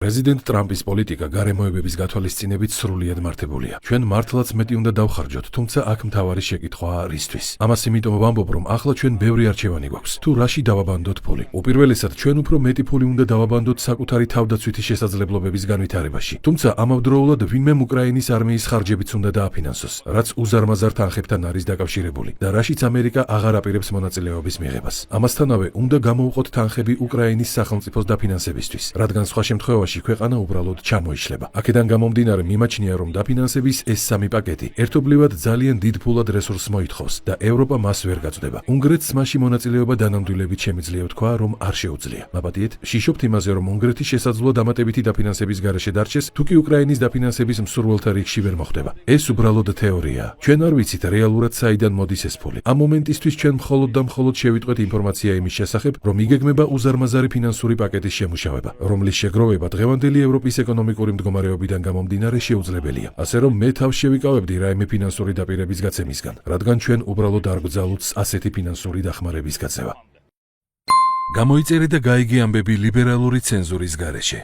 პრეზიდენტ ტრამპის პოლიტიკა გარემოებების გათვალისწინებით სრულიად მართებულია. ჩვენ მართლაც მეტი უნდა დავხარჯოთ, თუმცა აქ მთავარი შეკითხვაა რისთვის. ამას იმიტომ ვამბობ, რომ ახლა ჩვენ ბევრი არჩევანი გვაქვს. თუ რაში დავაბანდოთ ფული? უპირველესად, ჩვენ უფრო მეტი ფული უნდა დავაბანდოთ საკუთარი თავდაცვითი შესაძლებლობების განვითარებაში. თუმცა ამავდროულად ვინმე უკრაინის არმიის ხარჯებიც უნდა დააფინანსოს, რაც უზარმაზარ თანხებთან არის დაკავშირებული და რაშიც ამერიკა აღარ აპირებს მონაწილეობის მიღებას. ამასთანავე უნდა გამოვყოთ თანხები უკრაინის სახელმწიფოს დაფინანსებისთვის, რადგან სხვა შემთხვევაში ქვეყანა უბრალოდ ჩამოიშლება. აქედან გამომდინარე მიმაჩნია, რომ დაფინანსების ეს სამი პაკეტი ერთობლივად ძალიან დიდ ფულად რესურსს მოითხოვს და ევროპა მას ვერ გაწვდება. უნგრეთს მასში მონაწილეობა დანამდვილებით შემიძლია ვთქვა, რომ არ შეუძლია. მაპატიეთ, შიშობთ იმაზე, რომ უნგრეთი შესაძლოა დამატებითი დაფინანსების გარეშე დარჩეს, თუკი უკრაინის დაფინანსების მსურველთა რიგში ვერ მოხვდება. ეს უბრალოდ თეორიაა. ჩვენ არ ვიცით რეალურად საიდან მოდის ეს ფული. ამ მომენტისთვის ჩვენ მხოლოდ და მხოლოდ შევიტყვეთ ინფორმაცია იმის შესახებ, რომ იგეგმება უზარმაზარი ფინანსური პაკეტის შემუშავება, რომლის შეგროვება დღევანდელი ევროპის ეკონომიკური მდგომარეობიდან გამომდინარე შეუძლებელია. ასე რომ მე თავს შევიკავებდი რაიმე ფინანსური დაპირების გაცემისგან, რადგან ჩვენ უბრალოდ არ გვგზავნოთ ასეთი ფინანსური დახმარების გაცემა. გამოიწერე და გაიგე ამბები ლიბერალური ცენზურის გარეშე.